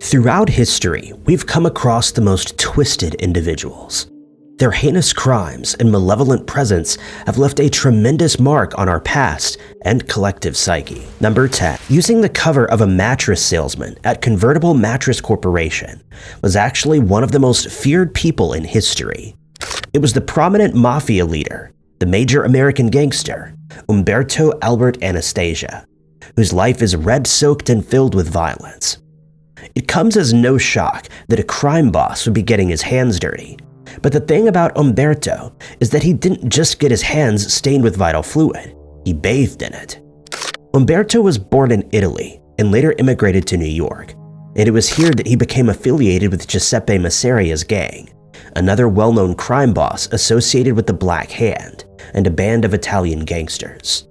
Throughout history, we've come across the most twisted individuals. Their heinous crimes and malevolent presence have left a tremendous mark on our past and collective psyche. Number 10. Using the cover of a mattress salesman at Convertible Mattress Corporation was actually one of the most feared people in history. It was the prominent Mafia leader, the major American gangster, Umberto Albert Anastasia, whose life is red-soaked and filled with violence. It comes as no shock that a crime boss would be getting his hands dirty. But the thing about Umberto is that he didn't just get his hands stained with vital fluid, he bathed in it. Umberto was born in Italy and later immigrated to New York, and it was here that he became affiliated with Giuseppe Masseria's gang, another well-known crime boss associated with the Black Hand and a band of Italian gangsters.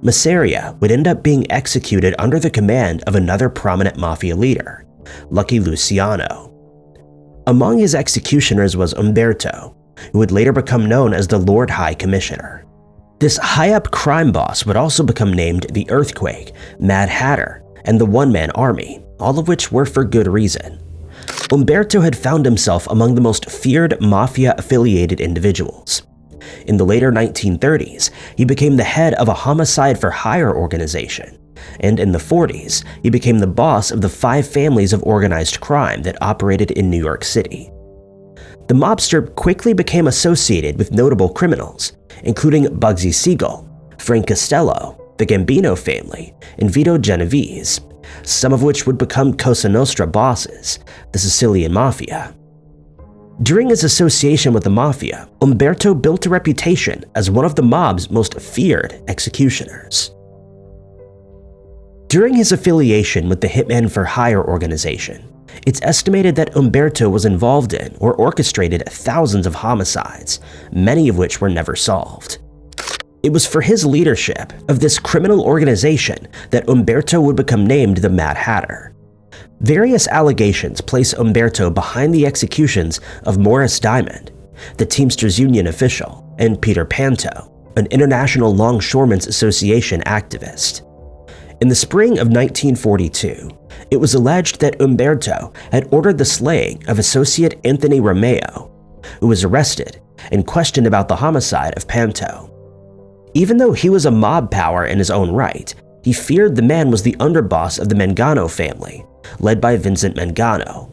Masseria would end up being executed under the command of another prominent mafia leader, Lucky Luciano. Among his executioners was Umberto, who would later become known as the Lord High Commissioner. This high-up crime boss would also become named the Earthquake, Mad Hatter, and the One-Man Army, all of which were for good reason. Umberto had found himself among the most feared mafia-affiliated individuals. In the later 1930s, he became the head of a homicide-for-hire organization, and in the 40s, he became the boss of the 5 families of organized crime that operated in New York City. The mobster quickly became associated with notable criminals, including Bugsy Siegel, Frank Costello, the Gambino family, and Vito Genovese, some of which would become Cosa Nostra bosses, the Sicilian Mafia. During his association with the Mafia, Umberto built a reputation as one of the mob's most feared executioners. During his affiliation with the Hitman for Hire organization, it's estimated that Umberto was involved in or orchestrated thousands of homicides, many of which were never solved. It was for his leadership of this criminal organization that Umberto would become named the Mad Hatter. Various allegations place Umberto behind the executions of Morris Diamond, the Teamsters Union official, and Peter Panto, an International Longshoremen's Association activist. In the spring of 1942, it was alleged that Umberto had ordered the slaying of associate Anthony Romeo, who was arrested and questioned about the homicide of Panto. Even though he was a mob power in his own right, he feared the man was the underboss of the Mangano family, led by Vincent Mangano.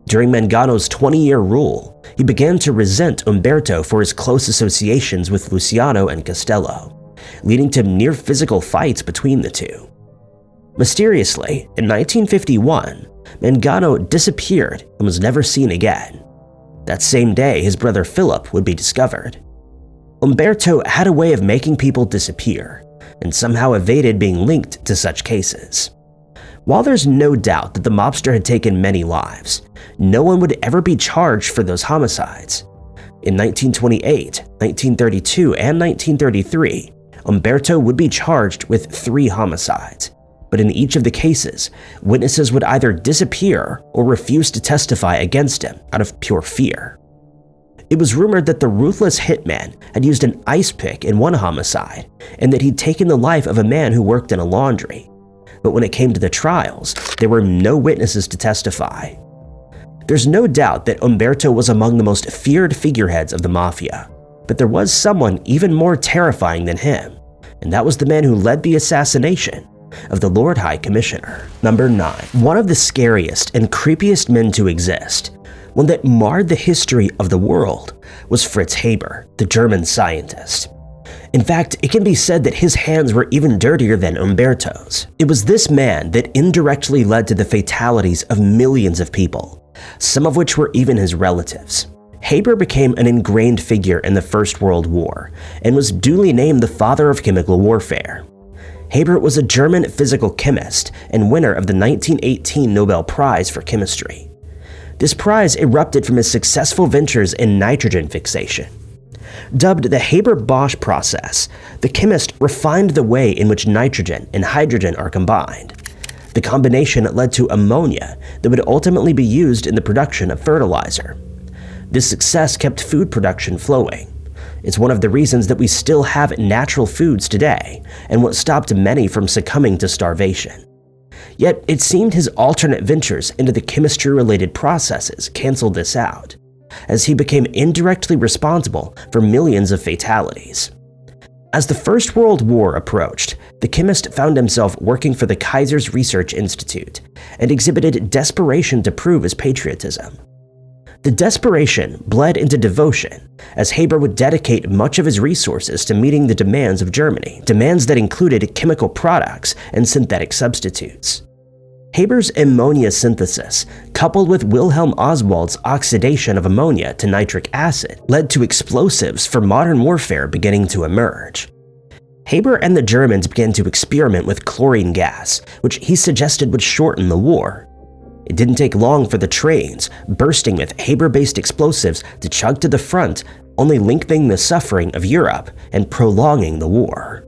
During Mangano's 20-year rule, he began to resent Umberto for his close associations with Luciano and Costello, leading to near-physical fights between the two. Mysteriously, in 1951, Mangano disappeared and was never seen again. That same day, his brother Philip would be discovered. Umberto had a way of making people disappear, and somehow evaded being linked to such cases. While there's no doubt that the mobster had taken many lives, no one would ever be charged for those homicides. In 1928, 1932, and 1933, Umberto would be charged with 3 homicides, but in each of the cases, witnesses would either disappear or refuse to testify against him out of pure fear. It was rumored that the ruthless hitman had used an ice pick in one homicide, and that he'd taken the life of a man who worked in a laundry. But when it came to the trials, there were no witnesses to testify. There's no doubt that Umberto was among the most feared figureheads of the Mafia, but there was someone even more terrifying than him, and that was the man who led the assassination of the Lord High Commissioner. Number 9. One of the scariest and creepiest men to exist, one that marred the history of the world, was Fritz Haber, the German scientist. In fact, it can be said that his hands were even dirtier than Umberto's. It was this man that indirectly led to the fatalities of millions of people, some of which were even his relatives. Haber became an ingrained figure in the First World War and was duly named the father of chemical warfare. Haber was a German physical chemist and winner of the 1918 Nobel Prize for Chemistry. This prize erupted from his successful ventures in nitrogen fixation. Dubbed the Haber-Bosch process, the chemist refined the way in which nitrogen and hydrogen are combined. The combination led to ammonia that would ultimately be used in the production of fertilizer. This success kept food production flowing. It's one of the reasons that we still have natural foods today, and what stopped many from succumbing to starvation. Yet it seemed his alternate ventures into the chemistry-related processes canceled this out, as he became indirectly responsible for millions of fatalities. As the First World War approached, the chemist found himself working for the Kaiser's Research Institute and exhibited desperation to prove his patriotism. The desperation bled into devotion, as Haber would dedicate much of his resources to meeting the demands of Germany, demands that included chemical products and synthetic substitutes. Haber's ammonia synthesis, coupled with Wilhelm Oswald's oxidation of ammonia to nitric acid, led to explosives for modern warfare beginning to emerge. Haber and the Germans began to experiment with chlorine gas, which he suggested would shorten the war. It didn't take long for the trains, bursting with Haber-based explosives, to chug to the front, only lengthening the suffering of Europe and prolonging the war.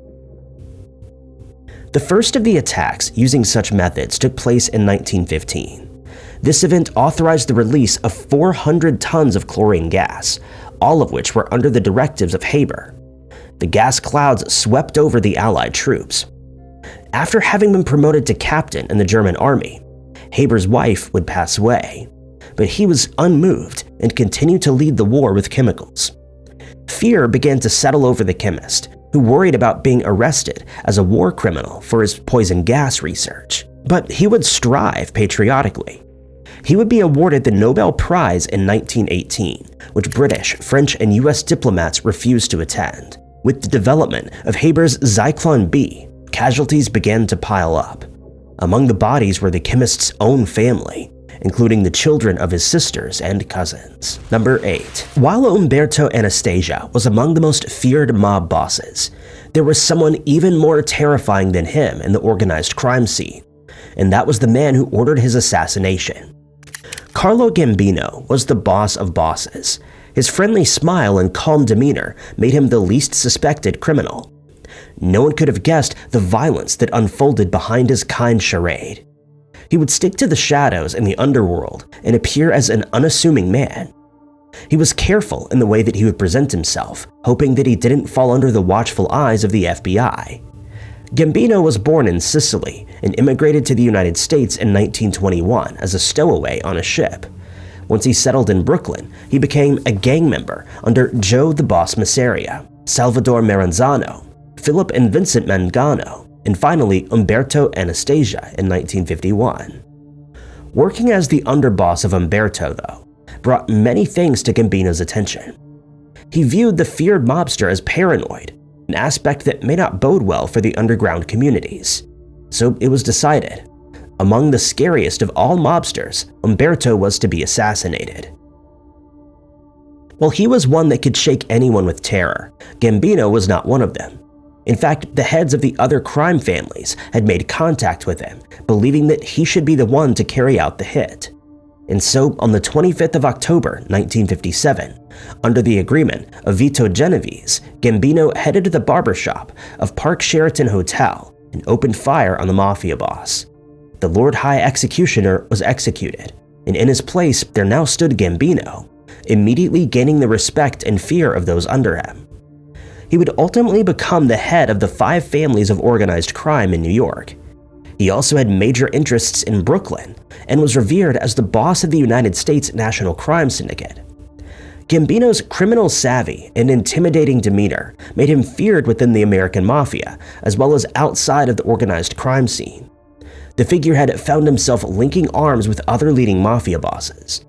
The first of the attacks using such methods took place in 1915. This event authorized the release of 400 tons of chlorine gas, all of which were under the directives of Haber. The gas clouds swept over the Allied troops. After having been promoted to captain in the German army, Haber's wife would pass away, but he was unmoved and continued to lead the war with chemicals. Fear began to settle over the chemist, who worried about being arrested as a war criminal for his poison gas research. But he would strive patriotically. He would be awarded the Nobel Prize in 1918, which British, French, and US diplomats refused to attend. With the development of Haber's Zyklon B, casualties began to pile up. Among the bodies were the chemist's own family, including the children of his sisters and cousins. Number 8. While Umberto Anastasia was among the most feared mob bosses, there was someone even more terrifying than him in the organized crime scene, and that was the man who ordered his assassination. Carlo Gambino was the boss of bosses. His friendly smile and calm demeanor made him the least suspected criminal. No one could have guessed the violence that unfolded behind his kind charade. He would stick to the shadows in the underworld and appear as an unassuming man. He was careful in the way that he would present himself, hoping that he didn't fall under the watchful eyes of the FBI. Gambino was born in Sicily and immigrated to the United States in 1921 as a stowaway on a ship. Once he settled in Brooklyn, he became a gang member under Joe the Boss Masseria, Salvador Maranzano, Philip and Vincent Mangano, and finally Umberto Anastasia in 1951. Working as the underboss of Umberto, though, brought many things to Gambino's attention. He viewed the feared mobster as paranoid, an aspect that may not bode well for the underground communities. So it was decided, among the scariest of all mobsters, Umberto was to be assassinated. While he was one that could shake anyone with terror, Gambino was not one of them. In fact, the heads of the other crime families had made contact with him, believing that he should be the one to carry out the hit. And so, on the 25th of October, 1957, under the agreement of Vito Genovese, Gambino headed to the barbershop of Park Sheraton Hotel and opened fire on the Mafia boss. The Lord High Executioner was executed, and in his place there now stood Gambino, immediately gaining the respect and fear of those under him. He would ultimately become the head of the 5 families of organized crime in New York. He also had major interests in Brooklyn and was revered as the boss of the United States National Crime Syndicate. Gambino's criminal savvy and intimidating demeanor made him feared within the American Mafia, as well as outside of the organized crime scene. The figurehead found himself linking arms with other leading Mafia bosses.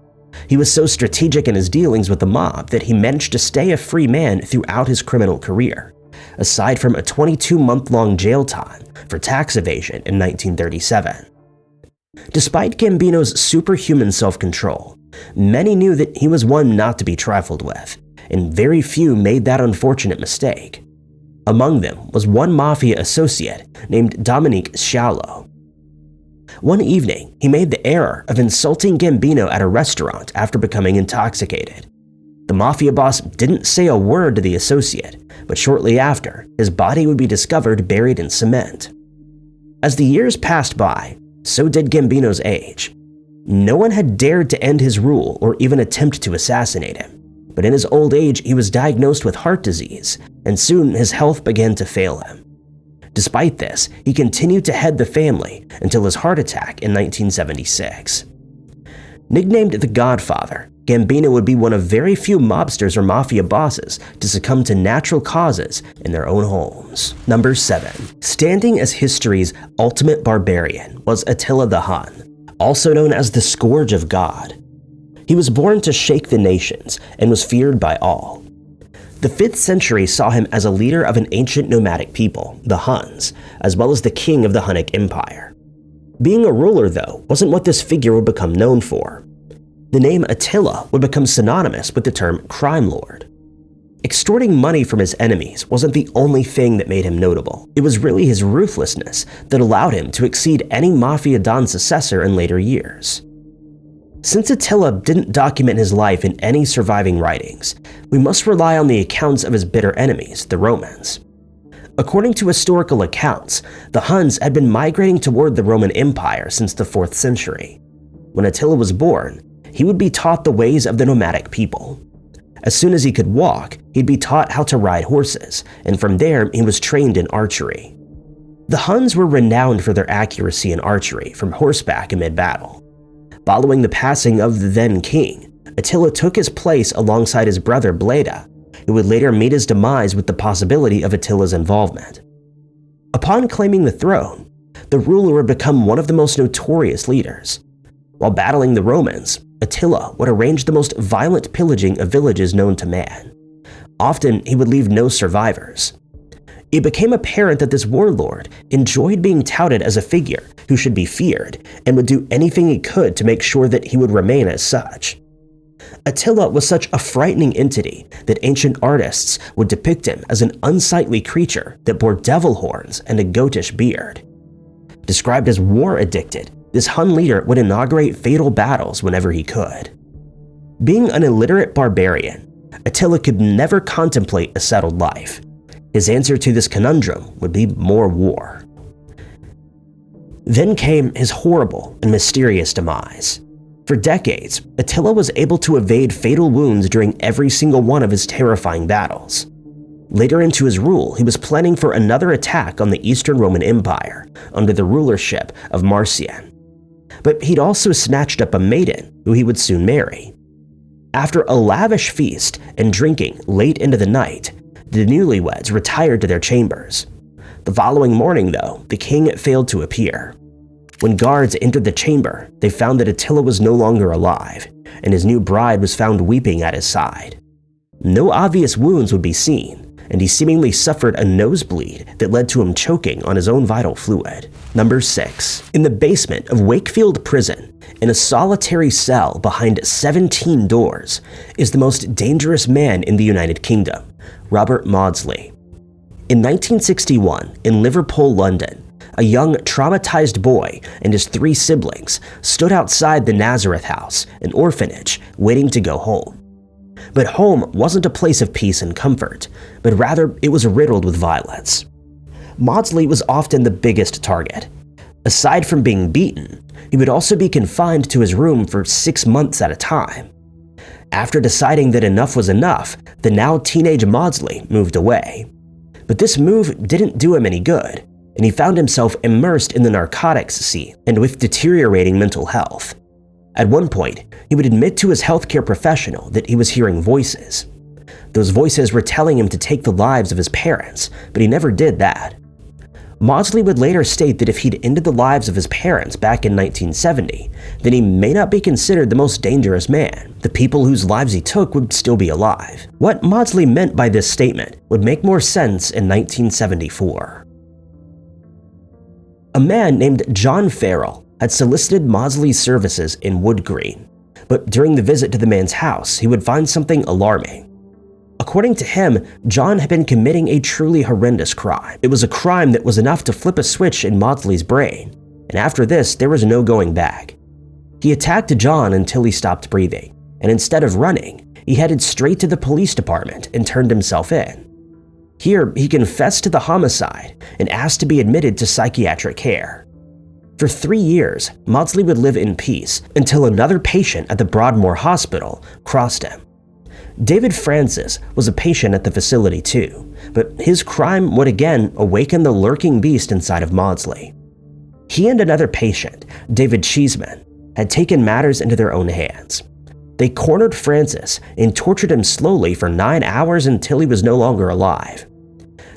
He was so strategic in his dealings with the mob that he managed to stay a free man throughout his criminal career, aside from a 22-month-long jail time for tax evasion in 1937. Despite Gambino's superhuman self-control, many knew that he was one not to be trifled with, and very few made that unfortunate mistake. Among them was one Mafia associate named Dominique Sciallo. One evening, he made the error of insulting Gambino at a restaurant after becoming intoxicated. The Mafia boss didn't say a word to the associate, but shortly after, his body would be discovered buried in cement. As the years passed by, so did Gambino's age. No one had dared to end his rule or even attempt to assassinate him, but in his old age he was diagnosed with heart disease, and soon his health began to fail him. Despite this, he continued to head the family until his heart attack in 1976. Nicknamed the Godfather, Gambino would be one of very few mobsters or mafia bosses to succumb to natural causes in their own homes. Number 7. Standing as history's ultimate barbarian was Attila the Hun, also known as the Scourge of God. He was born to shake the nations and was feared by all. The 5th century saw him as a leader of an ancient nomadic people, the Huns, as well as the king of the Hunnic Empire. Being a ruler, though, wasn't what this figure would become known for. The name Attila would become synonymous with the term crime lord. Extorting money from his enemies wasn't the only thing that made him notable. It was really his ruthlessness that allowed him to exceed any Mafia Don successor in later years. Since Attila didn't document his life in any surviving writings, we must rely on the accounts of his bitter enemies, the Romans. According to historical accounts, the Huns had been migrating toward the Roman Empire since the 4th century. When Attila was born, he would be taught the ways of the nomadic people. As soon as he could walk, he'd be taught how to ride horses, and from there he was trained in archery. The Huns were renowned for their accuracy in archery from horseback amid battle. Following the passing of the then king, Attila took his place alongside his brother Bleda, who would later meet his demise with the possibility of Attila's involvement. Upon claiming the throne, the ruler would become one of the most notorious leaders. While battling the Romans, Attila would arrange the most violent pillaging of villages known to man. Often, he would leave no survivors. It became apparent that this warlord enjoyed being touted as a figure who should be feared and would do anything he could to make sure that he would remain as such. Attila was such a frightening entity that ancient artists would depict him as an unsightly creature that bore devil horns and a goatish beard. Described as war-addicted, this Hun leader would inaugurate fatal battles whenever he could. Being an illiterate barbarian, Attila could never contemplate a settled life. His answer to this conundrum would be more war. Then came his horrible and mysterious demise. For decades, Attila was able to evade fatal wounds during every single one of his terrifying battles. Later into his rule, he was planning for another attack on the Eastern Roman Empire under the rulership of Marcian. But he'd also snatched up a maiden who he would soon marry. After a lavish feast and drinking late into the night, the newlyweds retired to their chambers. The following morning, though, the king failed to appear. When guards entered the chamber, they found that Attila was no longer alive, and his new bride was found weeping at his side. No obvious wounds would be seen, and he seemingly suffered a nosebleed that led to him choking on his own vital fluid. Number 6. In the basement of Wakefield Prison, in a solitary cell behind 17 doors, is the most dangerous man in the United Kingdom, Robert Maudsley. In 1961, in Liverpool, London, a young, traumatized boy and his 3 siblings stood outside the Nazareth House, an orphanage, waiting to go home. But home wasn't a place of peace and comfort, but rather it was riddled with violence. Maudsley was often the biggest target. Aside from being beaten, he would also be confined to his room for 6 months at a time. After deciding that enough was enough, the now teenage Maudsley moved away. But this move didn't do him any good, and he found himself immersed in the narcotics scene and with deteriorating mental health. At one point, he would admit to his healthcare professional that he was hearing voices. Those voices were telling him to take the lives of his parents, but he never did that. Maudsley would later state that if he'd ended the lives of his parents back in 1970, then he may not be considered the most dangerous man. The people whose lives he took would still be alive. What Maudsley meant by this statement would make more sense in 1974. A man named John Farrell had solicited Maudsley's services in Wood Green, but during the visit to the man's house, he would find something alarming. According to him, John had been committing a truly horrendous crime. It was a crime that was enough to flip a switch in Maudsley's brain, and after this, there was no going back. He attacked John until he stopped breathing, and instead of running, he headed straight to the police department and turned himself in. Here, he confessed to the homicide and asked to be admitted to psychiatric care. For 3 years, Maudsley would live in peace until another patient at the Broadmoor Hospital crossed him. David Francis was a patient at the facility too, but his crime would again awaken the lurking beast inside of Maudsley. He and another patient, David Cheeseman, had taken matters into their own hands. They cornered Francis and tortured him slowly for 9 hours until he was no longer alive.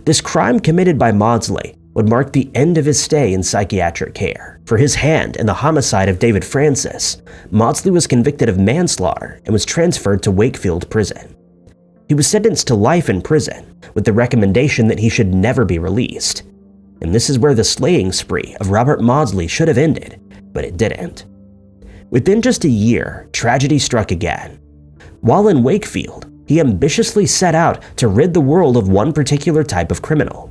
This crime committed by Maudsley would mark the end of his stay in psychiatric care. For his hand in the homicide of David Francis, Maudsley was convicted of manslaughter and was transferred to Wakefield Prison. He was sentenced to life in prison with the recommendation that he should never be released. And this is where the slaying spree of Robert Maudsley should have ended, but it didn't. Within just a year, tragedy struck again. While in Wakefield, he ambitiously set out to rid the world of one particular type of criminal.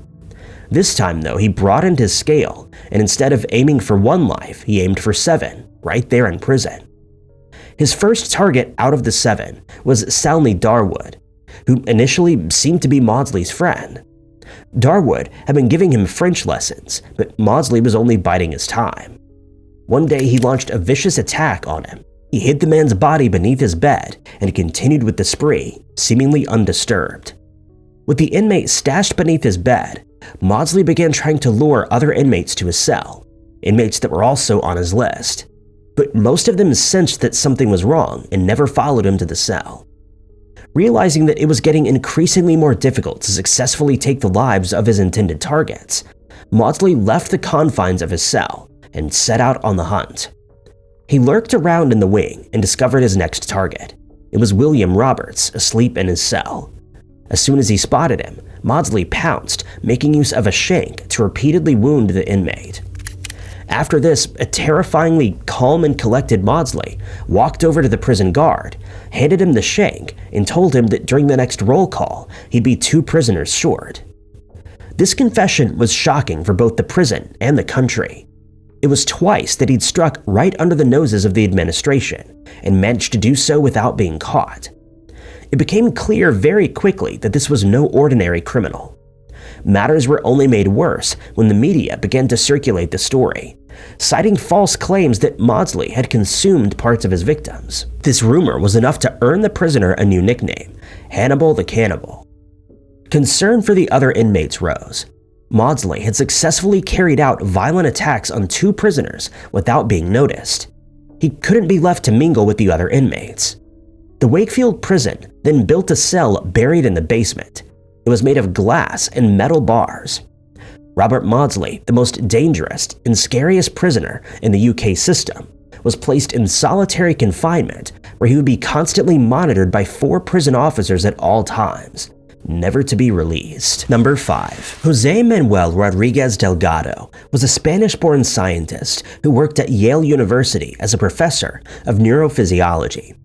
This time, though, he broadened his scale, and instead of aiming for 1 life, he aimed for 7, right there in prison. His first target out of the 7 was Salney Darwood, who initially seemed to be Maudsley's friend. Darwood had been giving him French lessons, but Maudsley was only biding his time. One day, he launched a vicious attack on him. He hid the man's body beneath his bed and continued with the spree, seemingly undisturbed. With the inmate stashed beneath his bed, Maudsley began trying to lure other inmates to his cell, inmates that were also on his list. But most of them sensed that something was wrong and never followed him to the cell. Realizing that it was getting increasingly more difficult to successfully take the lives of his intended targets, Maudsley left the confines of his cell and set out on the hunt. He lurked around in the wing and discovered his next target. It was William Roberts, asleep in his cell. As soon as he spotted him, Maudsley pounced, making use of a shank to repeatedly wound the inmate. After this, a terrifyingly calm and collected Maudsley walked over to the prison guard, handed him the shank, and told him that during the next roll call, he'd be 2 prisoners short. This confession was shocking for both the prison and the country. It was twice that he'd struck right under the noses of the administration, and managed to do so without being caught. It became clear very quickly that this was no ordinary criminal. Matters were only made worse when the media began to circulate the story, citing false claims that Maudsley had consumed parts of his victims. This rumor was enough to earn the prisoner a new nickname, Hannibal the Cannibal. Concern for the other inmates rose. Maudsley had successfully carried out violent attacks on 2 prisoners without being noticed. He couldn't be left to mingle with the other inmates. The Wakefield prison then built a cell buried in the basement. It was made of glass and metal bars. Robert Maudsley, the most dangerous and scariest prisoner in the UK system, was placed in solitary confinement where he would be constantly monitored by 4 prison officers at all times, never to be released. Number 5. José Manuel Rodríguez Delgado was a Spanish-born scientist who worked at Yale University as a professor of neurophysiology.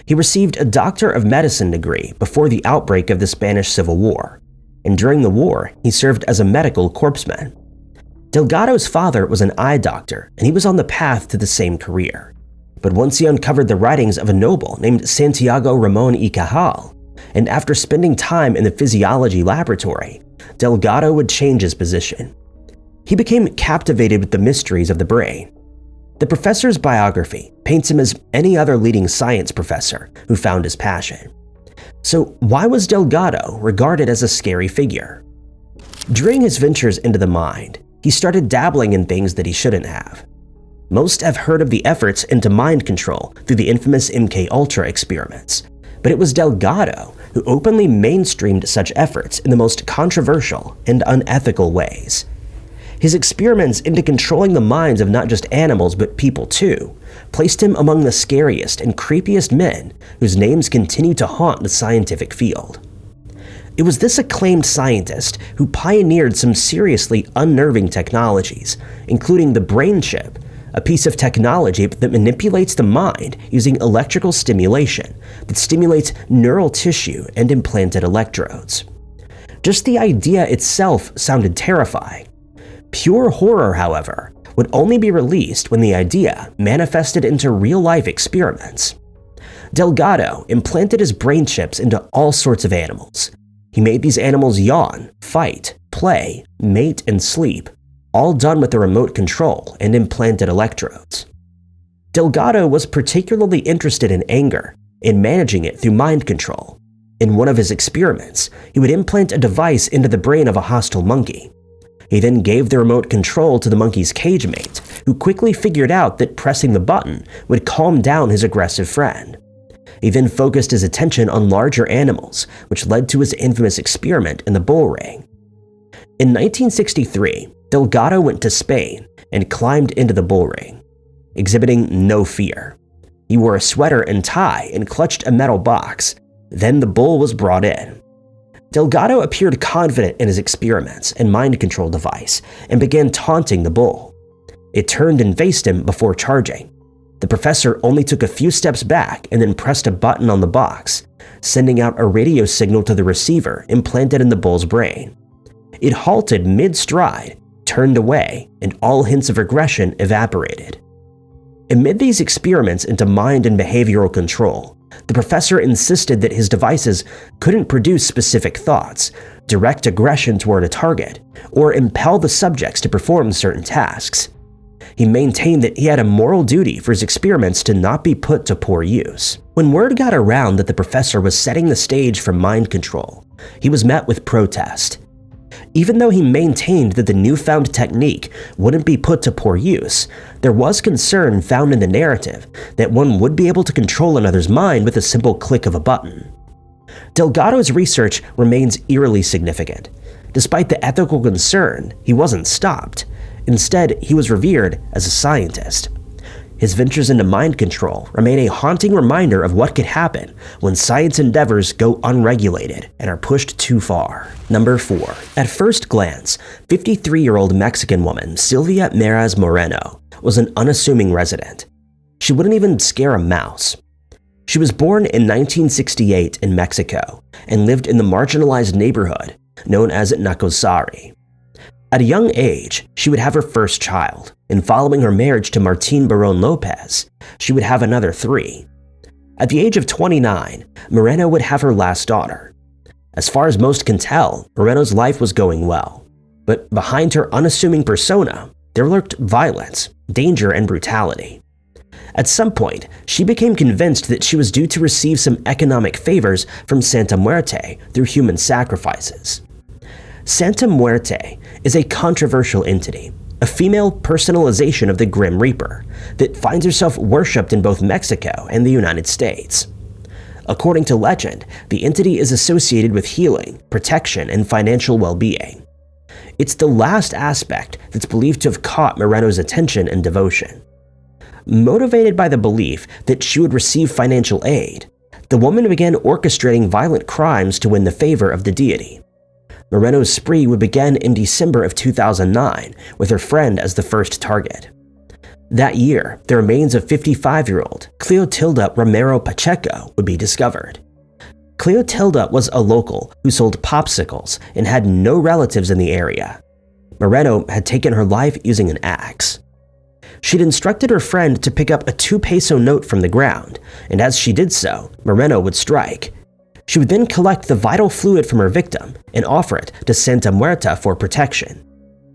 He received a Doctor of Medicine degree before the outbreak of the Spanish Civil War, and during the war, he served as a medical corpsman. Delgado's father was an eye doctor, and he was on the path to the same career. But once he uncovered the writings of a noble named Santiago Ramón y Cajal, and after spending time in the physiology laboratory, Delgado would change his position. He became captivated with the mysteries of the brain. The professor's biography paints him as any other leading science professor who found his passion. So why was Delgado regarded as a scary figure? During his ventures into the mind, he started dabbling in things that he shouldn't have. Most have heard of the efforts into mind control through the infamous MKUltra experiments, but it was Delgado who openly mainstreamed such efforts in the most controversial and unethical ways. His experiments into controlling the minds of not just animals but people too placed him among the scariest and creepiest men whose names continue to haunt the scientific field. It was this acclaimed scientist who pioneered some seriously unnerving technologies, including the brain chip, a piece of technology that manipulates the mind using electrical stimulation that stimulates neural tissue and implanted electrodes. Just the idea itself sounded terrifying. Pure horror, however, would only be released when the idea manifested into real-life experiments. Delgado implanted his brain chips into all sorts of animals. He made these animals yawn, fight, play, mate, and sleep, all done with a remote control and implanted electrodes. Delgado was particularly interested in anger and managing it through mind control, In one of his experiments, he would implant a device into the brain of a hostile monkey. He then gave the remote control to the monkey's cage mate, who quickly figured out that pressing the button would calm down his aggressive friend. He then focused his attention on larger animals, which led to his infamous experiment in the bull ring. In 1963, Delgado went to Spain and climbed into the bull ring, exhibiting no fear. He wore a sweater and tie and clutched a metal box. Then the bull was brought in. Delgado appeared confident in his experiments and mind control device and began taunting the bull. It turned and faced him before charging. The professor only took a few steps back and then pressed a button on the box, sending out a radio signal to the receiver implanted in the bull's brain. It halted mid-stride, turned away, and all hints of aggression evaporated. Amid these experiments into mind and behavioral control, the professor insisted that his devices couldn't produce specific thoughts, direct aggression toward a target, or impel the subjects to perform certain tasks. He maintained that he had a moral duty for his experiments to not be put to poor use. When word got around that the professor was setting the stage for mind control, he was met with protest. Even though he maintained that the newfound technique wouldn't be put to poor use, there was concern found in the narrative that one would be able to control another's mind with a simple click of a button. Delgado's research remains eerily significant. Despite the ethical concern, he wasn't stopped. Instead, he was revered as a scientist. His ventures into mind control remain a haunting reminder of what could happen when science endeavors go unregulated and are pushed too far. Number 4. At first glance, 53-year-old Mexican woman Silvia Meraz Moreno was an unassuming resident. She wouldn't even scare a mouse. She was born in 1968 in Mexico and lived in the marginalized neighborhood known as Nacosari. At a young age, she would have her first child, and following her marriage to Martin Barón López, she would have another 3. At the age of 29, Moreno would have her last daughter. As far as most can tell, Moreno's life was going well, but behind her unassuming persona, there lurked violence, danger, and brutality. At some point, she became convinced that she was due to receive some economic favors from Santa Muerte through human sacrifices. Santa Muerte is a controversial entity, a female personalization of the Grim Reaper that finds herself worshipped in both Mexico and the United States. According to legend, the entity is associated with healing, protection, and financial well-being. It's the last aspect that's believed to have caught Moreno's attention and devotion. Motivated by the belief that she would receive financial aid, the woman began orchestrating violent crimes to win the favor of the deity. Moreno's spree would begin in December of 2009, with her friend as the first target. That year, the remains of 55-year-old Cleotilda Romero Pacheco would be discovered. Cleotilda was a local who sold popsicles and had no relatives in the area. Moreno had taken her life using an axe. She'd instructed her friend to pick up a 2-peso note from the ground, and as she did so, Moreno would strike. She would then collect the vital fluid from her victim and offer it to Santa Muerta for protection.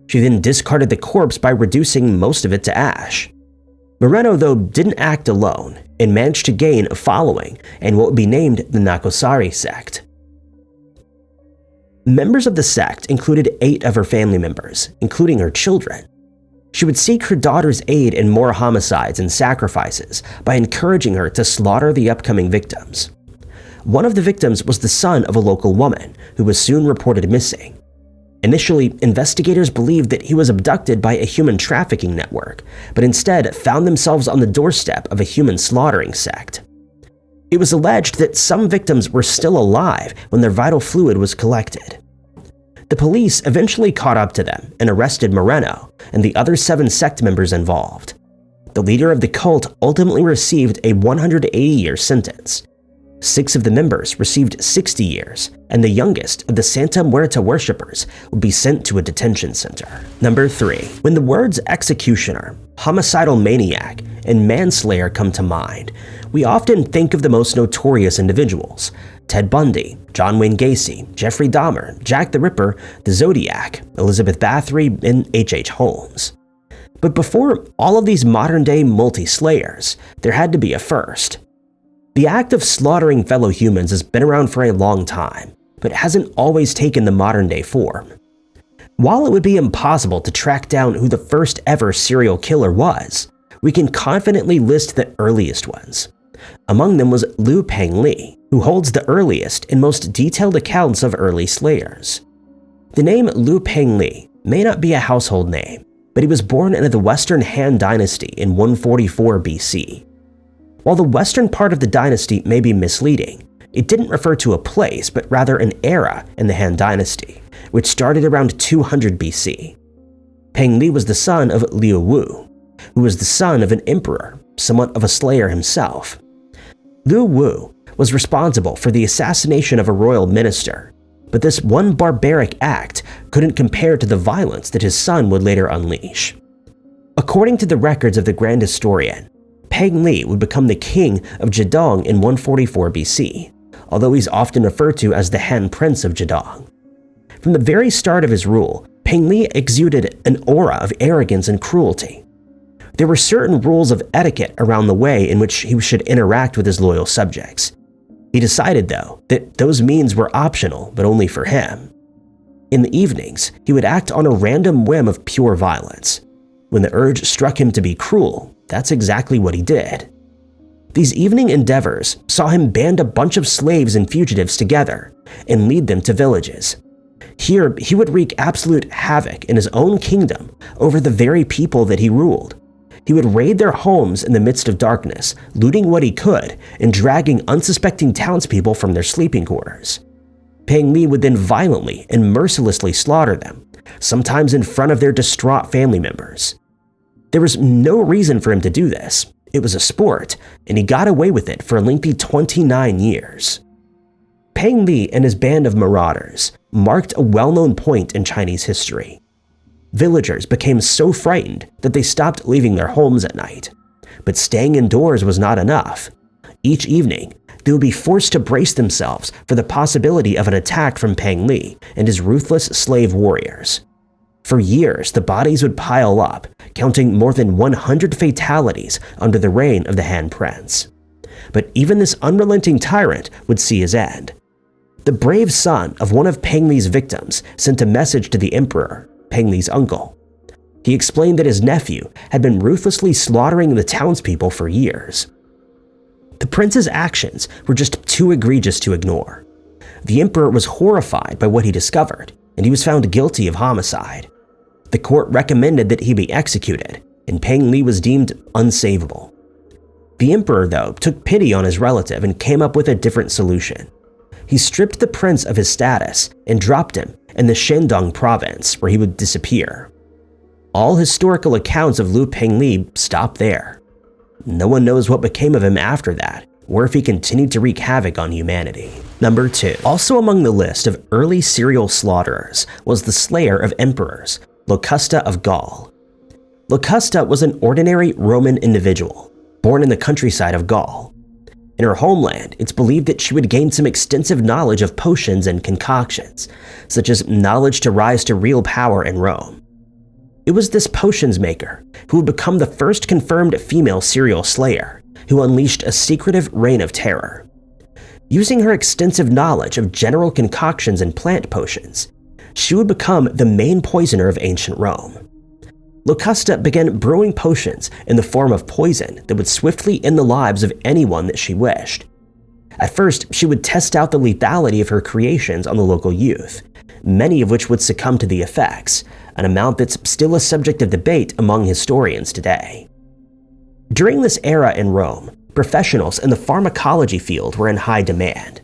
She then discarded the corpse by reducing most of it to ash. Moreno, though, didn't act alone and managed to gain a following in what would be named the Nacosari sect. Members of the sect included 8 of her family members, including her children. She would seek her daughter's aid in more homicides and sacrifices by encouraging her to slaughter the upcoming victims. One of the victims was the son of a local woman, who was soon reported missing. Initially, investigators believed that he was abducted by a human trafficking network, but instead found themselves on the doorstep of a human slaughtering sect. It was alleged that some victims were still alive when their vital fluid was collected. The police eventually caught up to them and arrested Moreno and the other 7 sect members involved. The leader of the cult ultimately received a 180-year sentence. 6 of the members received 60 years, and the youngest of the Santa Muerta worshippers would be sent to a detention center. Number 3. When the words executioner, homicidal maniac, and manslayer come to mind, we often think of the most notorious individuals: Ted Bundy, John Wayne Gacy, Jeffrey Dahmer, Jack the Ripper, the Zodiac, Elizabeth Bathory, and H.H. Holmes. But before all of these modern-day multi-slayers, there had to be a first. The act of slaughtering fellow humans has been around for a long time, but hasn't always taken the modern-day form. While it would be impossible to track down who the first ever serial killer was, we can confidently list the earliest ones. Among them was Liu Pengli, who holds the earliest and most detailed accounts of early slayers. The name Liu Pengli may not be a household name, but he was born into the Western Han Dynasty in 144 BC. While the western part of the dynasty may be misleading, it didn't refer to a place but rather an era in the Han Dynasty, which started around 200 BC. Pengli was the son of Liu Wu, who was the son of an emperor, somewhat of a slayer himself. Liu Wu was responsible for the assassination of a royal minister, but this one barbaric act couldn't compare to the violence that his son would later unleash. According to the records of the Grand Historian, Pengli would become the king of Zhejiang in 144 BC, although he's often referred to as the Han Prince of Zhejiang. From the very start of his rule, Pengli exuded an aura of arrogance and cruelty. There were certain rules of etiquette around the way in which he should interact with his loyal subjects. He decided, though, that those means were optional, but only for him. In the evenings, he would act on a random whim of pure violence. When the urge struck him to be cruel, that's exactly what he did. These evening endeavors saw him band a bunch of slaves and fugitives together and lead them to villages. Here, he would wreak absolute havoc in his own kingdom over the very people that he ruled. He would raid their homes in the midst of darkness, looting what he could and dragging unsuspecting townspeople from their sleeping quarters. Pengli would then violently and mercilessly slaughter them, sometimes in front of their distraught family members. There was no reason for him to do this. It was a sport, and he got away with it for a lengthy 29 years. Pengli and his band of marauders marked a well-known point in Chinese history. Villagers became so frightened that they stopped leaving their homes at night. But staying indoors was not enough. Each evening, they would be forced to brace themselves for the possibility of an attack from Pengli and his ruthless slave warriors. For years, the bodies would pile up, counting more than 100 fatalities under the reign of the Han Prince. But even this unrelenting tyrant would see his end. The brave son of one of Pengli's victims sent a message to the emperor, Pengli's uncle. He explained that his nephew had been ruthlessly slaughtering the townspeople for years. The prince's actions were just too egregious to ignore. The emperor was horrified by what he discovered, and he was found guilty of homicide. The court recommended that he be executed, and Pengli was deemed unsavable. The emperor, though, took pity on his relative and came up with a different solution. He stripped the prince of his status and dropped him in the Shandong province, where he would disappear. All historical accounts of Liu Pengli stop there. No one knows what became of him after that, or if he continued to wreak havoc on humanity. Number 2. Also among the list of early serial slaughterers was the slayer of emperors, Locusta of Gaul. Locusta was an ordinary Roman individual, born in the countryside of Gaul. In her homeland, it's believed that she would gain some extensive knowledge of potions and concoctions, such as knowledge to rise to real power in Rome. It was this potions maker who would become the first confirmed female serial slayer, who unleashed a secretive reign of terror. Using her extensive knowledge of general concoctions and plant potions, she would become the main poisoner of ancient Rome. Locusta began brewing potions in the form of poison that would swiftly end the lives of anyone that she wished. At first, she would test out the lethality of her creations on the local youth, many of which would succumb to the effects, an amount that's still a subject of debate among historians today. During this era in Rome, professionals in the pharmacology field were in high demand.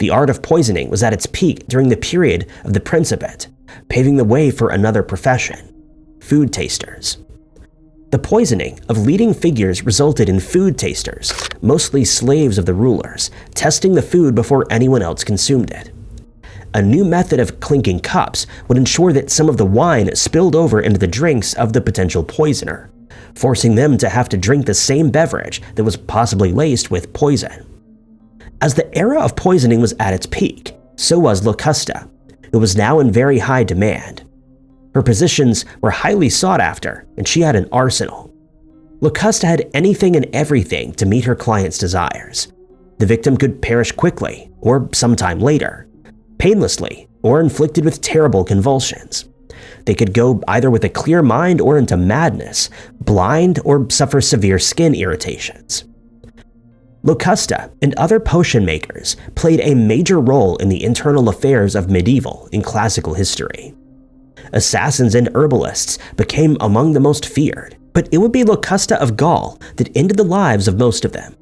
The art of poisoning was at its peak during the period of the Principate, paving the way for another profession: food tasters. The poisoning of leading figures resulted in food tasters, mostly slaves of the rulers, testing the food before anyone else consumed it. A new method of clinking cups would ensure that some of the wine spilled over into the drinks of the potential poisoner, forcing them to have to drink the same beverage that was possibly laced with poison. As the era of poisoning was at its peak, so was Locusta, who was now in very high demand. Her positions were highly sought after, and she had an arsenal. Locusta had anything and everything to meet her clients' desires. The victim could perish quickly or sometime later, painlessly or inflicted with terrible convulsions. They could go either with a clear mind or into madness, blind, or suffer severe skin irritations. Locusta and other potion makers played a major role in the internal affairs of medieval and classical history. Assassins and herbalists became among the most feared, but it would be Locusta of Gaul that ended the lives of most of them.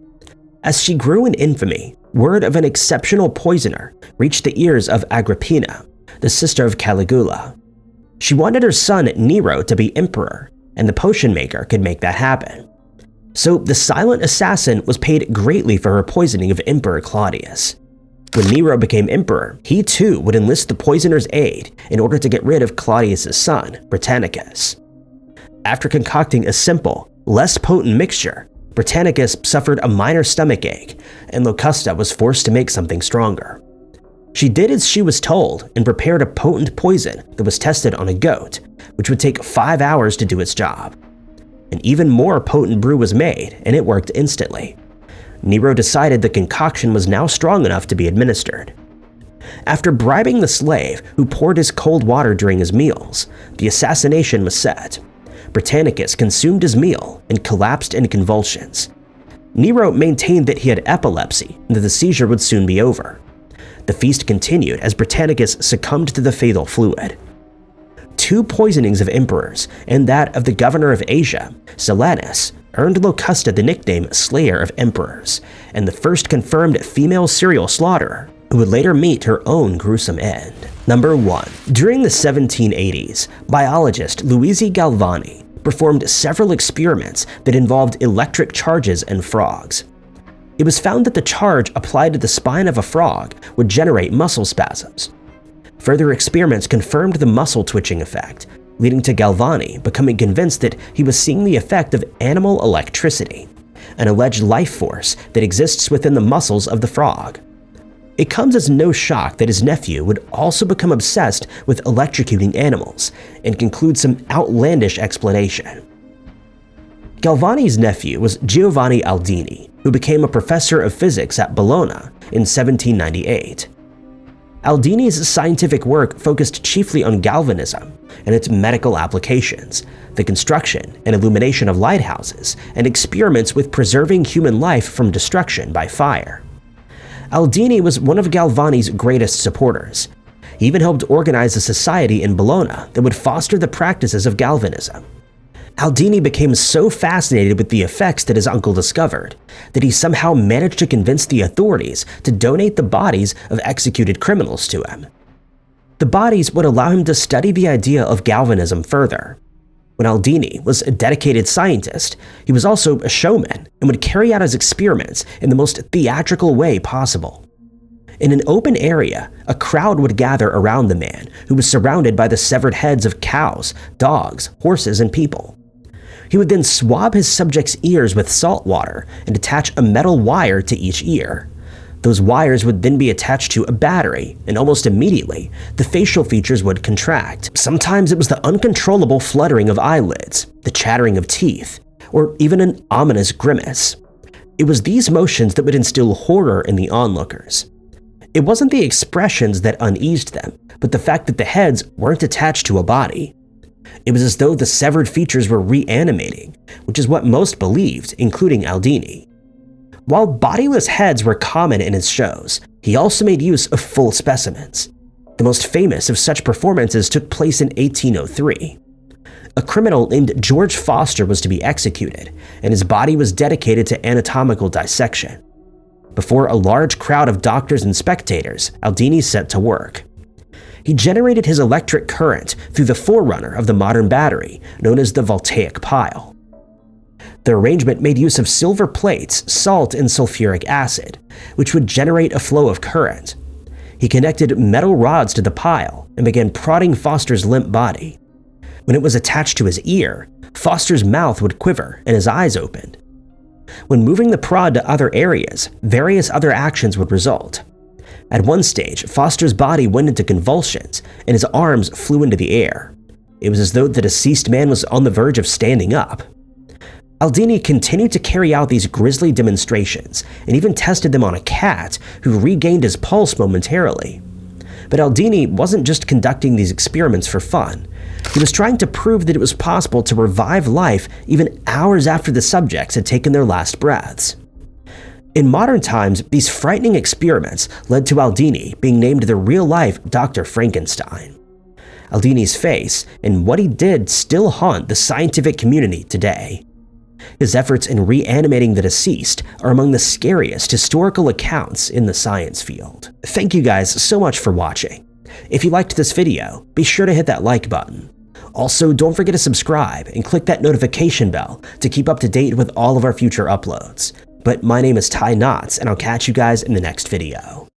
As she grew in infamy, word of an exceptional poisoner reached the ears of Agrippina, the sister of Caligula. She wanted her son Nero to be emperor, and the potion maker could make that happen. So the silent assassin was paid greatly for her poisoning of Emperor Claudius. When Nero became emperor, he too would enlist the poisoner's aid in order to get rid of Claudius's son, Britannicus. After concocting a simple, less potent mixture, Britannicus suffered a minor stomachache, and Locusta was forced to make something stronger. She did as she was told and prepared a potent poison that was tested on a goat, which would take 5 hours to do its job. An even more potent brew was made, and it worked instantly. Nero decided the concoction was now strong enough to be administered. After bribing the slave who poured his cold water during his meals, the assassination was set. Britannicus consumed his meal and collapsed in convulsions. Nero maintained that he had epilepsy and that the seizure would soon be over. The feast continued as Britannicus succumbed to the fatal fluid. 2 poisonings of emperors and that of the governor of Asia, Silanus, earned Locusta the nickname Slayer of Emperors, and the first confirmed female serial slaughterer, who would later meet her own gruesome end. Number 1. During the 1780s, biologist Luigi Galvani performed several experiments that involved electric charges in frogs. It was found that the charge applied to the spine of a frog would generate muscle spasms. Further experiments confirmed the muscle twitching effect, leading to Galvani becoming convinced that he was seeing the effect of animal electricity, an alleged life force that exists within the muscles of the frog. It comes as no shock that his nephew would also become obsessed with electrocuting animals and conclude some outlandish explanation. Galvani's nephew was Giovanni Aldini, who became a professor of physics at Bologna in 1798. Aldini's scientific work focused chiefly on galvanism and its medical applications, the construction and illumination of lighthouses, and experiments with preserving human life from destruction by fire. Aldini was one of Galvani's greatest supporters. He even helped organize a society in Bologna that would foster the practices of galvanism. Aldini became so fascinated with the effects that his uncle discovered that he somehow managed to convince the authorities to donate the bodies of executed criminals to him. The bodies would allow him to study the idea of galvanism further. When Aldini was a dedicated scientist, he was also a showman and would carry out his experiments in the most theatrical way possible. In an open area, a crowd would gather around the man who was surrounded by the severed heads of cows, dogs, horses, and people. He would then swab his subjects' ears with salt water and attach a metal wire to each ear. Those wires would then be attached to a battery, and almost immediately, the facial features would contract. Sometimes it was the uncontrollable fluttering of eyelids, the chattering of teeth, or even an ominous grimace. It was these motions that would instill horror in the onlookers. It wasn't the expressions that uneased them, but the fact that the heads weren't attached to a body. It was as though the severed features were reanimating, which is what most believed, including Aldini. While bodiless heads were common in his shows, he also made use of full specimens. The most famous of such performances took place in 1803. A criminal named George Foster was to be executed, and his body was dedicated to anatomical dissection. Before a large crowd of doctors and spectators, Aldini set to work. He generated his electric current through the forerunner of the modern battery, known as the voltaic pile. The arrangement made use of silver plates, salt, and sulfuric acid, which would generate a flow of current. He connected metal rods to the pile and began prodding Foster's limp body. When it was attached to his ear, Foster's mouth would quiver and his eyes opened. When moving the prod to other areas, various other actions would result. At one stage, Foster's body went into convulsions and his arms flew into the air. It was as though the deceased man was on the verge of standing up. Aldini continued to carry out these grisly demonstrations and even tested them on a cat who regained his pulse momentarily. But Aldini wasn't just conducting these experiments for fun. He was trying to prove that it was possible to revive life even hours after the subjects had taken their last breaths. In modern times, these frightening experiments led to Aldini being named the real-life Dr. Frankenstein. Aldini's face and what he did still haunt the scientific community today. His efforts in reanimating the deceased are among the scariest historical accounts in the science field. Thank you guys so much for watching. If you liked this video, be sure to hit that like button. Also, don't forget to subscribe and click that notification bell to keep up to date with all of our future uploads. But my name is Ty Knotts, and I'll catch you guys in the next video.